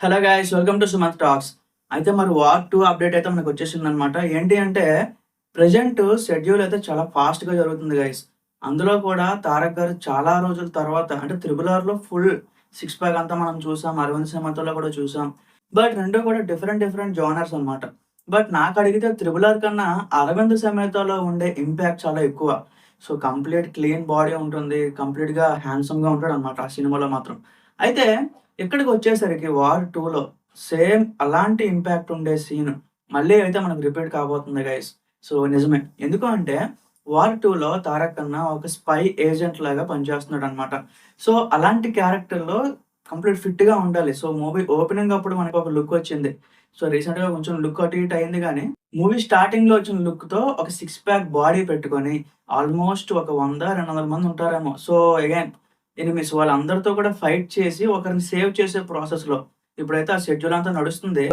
Hello guys, welcome to Sumanth talks. అయితే మరి war 2 update అయితే మనకొచ్చేసిందనమాట. ఏంటి అంటే ప్రెజెంట్ షెడ్యూల్ అయితే చాలా ఫాస్ట్‌గా జరుగుతుంది గైస్. అందులో కూడా 'తారక్' గారు చాలా రోజుల తర్వాత అంటే 'త్రిబుల్ ఆర్‌లో' ఫుల్ సిక్స్ ప్యాక్ అంతా మనం చూసాం. 'అరవింద్ సమేతలో' కూడా చూసాం. బట్ 2 కూడా డిఫరెంట్ జోనర్స్ అనమాట. బట్ నాకడిగితే 'త్రిబుల్ ఆర్' కన్నా 'అరవింద్ సమేతలో' ఉండే ఇంపాక్ట్ చాలా ఎక్కువ. సో, కంప్లీట్ క్లీన్ బాడీ ఉంటుంది. కంప్లీట్‌గా హ్యాండ్సమ్‌గా ఉంటాడనమాట ఆ సినిమాలో మాత్రం. అయితే ఇక్కడికొచ్చేసరికి 'వార్ 2లో' సేమ్ అలాంటి ఇంపాక్ట్ ఉండే సీన్ మళ్ళీ అయితే మనకు రిపీట్ కాబోతుంది గైస్. సో, నిజమే. ఎందుకు అంటే 'వార్ 2లో' తారక్ అన్న ఒక స్పై ఏజెంట్ లాగా పనిచేస్తున్నాడనమాట. సో, అలాంటి క్యారెక్టర్‌లో కంప్లీట్ ఫిట్‌గా ఉండాలి. సో, మూవీ ఓపెనింగ్ అప్పుడు మనకొక లుక్ వచ్చింది. సో, రీసెంట్‌గా కొంచెం లుక్ అటు ఇటు అయింది గానీ, మూవీ స్టార్టింగ్‌లో వచ్చిన లుక్‌తో ఒక సిక్స్ ప్యాక్ బాడీ పెట్టుకొని ఆల్మోస్ట్ ఒక 100, 200 మంది ఉంటారేమో. సో, అగైన్ ఎనిమీస్ వాళ్ళందరితో కూడా ఫైట్ చేసి ఒకరిని సేవ్ చేసే ప్రాసెస్‌లో ఇప్పుడైతే ఆ షెడ్యూల్ అంతా నడుస్తుంది.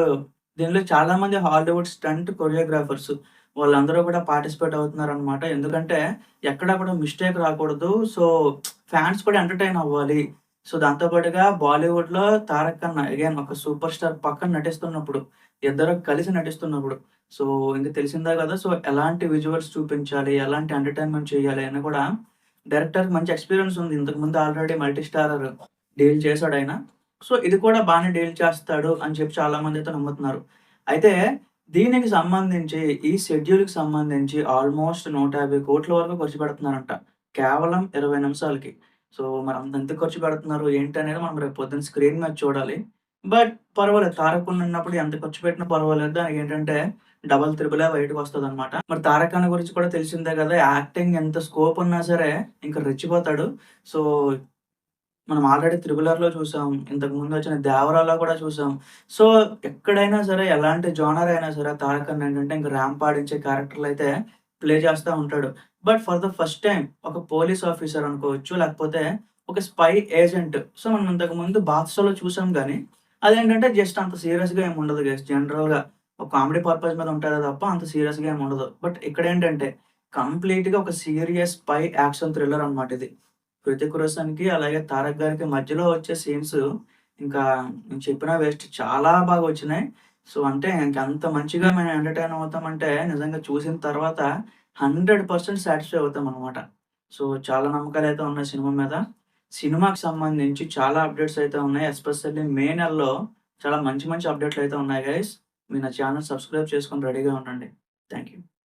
దీనిలో చాలా మంది హాలీవుడ్ స్టంట్ కొరియోగ్రాఫర్స్ వాళ్ళందరూ కూడా పార్టిసిపేట్ అవుతున్నారనమాట. ఎందుకంటే ఎక్కడ కూడా మిస్టేక్ రాకూడదు. సో, ఫ్యాన్స్ కూడా ఎంటర్‌టైన్ అవ్వాలి. సో, దాంతో పాటుగా బాలీవుడ్‌లో 'తారక్ అన్న' అగైన్ ఒక సూపర్ స్టార్ పక్కన నటిస్తున్నప్పుడు, ఇద్దరు కలిసి నటిస్తున్నప్పుడు సో, ఇంక తెలిసిందే కదా! సో, ఎలాంటి విజువల్స్ చూపించాలి, ఎలాంటి ఎంటర్‌టైన్‌మెంట్ చేయాలి అని కూడా డైరెక్టర్‌కి మంచి ఎక్స్‌పీరియన్స్ ఉంది. ఇంతకుముందు ఆల్రెడీ మల్టీ స్టారర్ డీల్ చేసాడాయన. సో, ఇది కూడా బానే డీల్ చేస్తాడు అని చెప్పి చాలామందైతే నమ్ముతున్నారు. అయితే దీనికి సంబంధించి ఈ షెడ్యూల్‌కి సంబంధించి ఆల్మోస్ట్ 150,00,00,000 వరకు ఖర్చు పెడుతున్నారంట. కేవలం 20 నిమిషాలకి. సో, మరి అంత ఖర్చు పెడుతున్నారు ఏంటనేది మనం రేపు పొద్దున్న స్క్రీన్ మీద చూడాలి. బట్ పర్వాలేదు 'తారక్' ఉన్నప్పుడు ఎంత ఖర్చు పెట్టినా పర్వాలేదు. దానికేంటంటే డబుల్, త్రిబులే బయటకొస్తదనమాట. మరి 'తారక్ అన్న' గురించి కూడా తెలిసిందే కదా! యాక్టింగ్ ఎంత స్కోప్ ఉన్నా సరే ఇంక రెచ్చిపోతాడు. సో, మనం ఆల్రెడీ 'త్రిబుల్ ఆర్‌లో' చూసాం. ఇంతకుముందు వచ్చిన 'దేవరా'లో కూడా చూసాం. సో, ఎక్కడైనా సరే ఎలాంటి జోనర్ అయినా సరే 'తారక్ అన్న' ఏంటంటే ఇంక ర్యాంప్ ఆడించే క్యారెక్టర్‌లయితే ప్లే చేస్తా ఉంటాడు. But for the first time ఒక పోలీస్ ఆఫీసర్ అనుకోవచ్చు, లేకపోతే ఒక స్పై ఏజెంట్. సో, మనం ఇంతకుముందు 'బాద్‌షాలో' చూసాం గానీ, అదేంటంటే జస్ట్ అంత సీరియస్‌గా ఏమి ఉండదు గైస్. జనరల్‌గా ఒక కామెడీ పర్పస్ మీద ఉంటదే తప్ప అంత సీరియస్‌గా ఏమి ఉండదు. బట్ ఇక్కడేంటంటే కంప్లీట్‌గా ఒక సీరియస్ స్పై యాక్షన్ థ్రిల్లర్ అనమాట ఇది. 'హృతిక్ రోషన్‌కి' అలాగే 'తారక్' గారికి మధ్యలో వచ్చే సీన్స్ ఇంకా నేను చెప్పినా వేస్ట్. చాలా బాగా వచ్చినాయి. సో, అంటే ఇంకంత మంచిగా మేము ఎంటర్‌టైన్ అవుతామంటే నిజంగా చూసిన తర్వాత 100% సాటిస్ఫై అవుతామనమాట. సో, చాలా నమ్మకాలైతే ఉన్నాయి సినిమా మీద. సినిమాకి సంబంధించి చాలా అప్డేట్స్ అయితే ఉన్నాయి. ఎస్పెషల్లీ మే నెలలో చాలా మంచి అప్డేట్‌లయితే ఉన్నాయి గైస్. మీరు నా ఛానెల్ సబ్స్క్రైబ్ చేసుకొని రెడీగా ఉండండి. Thank you.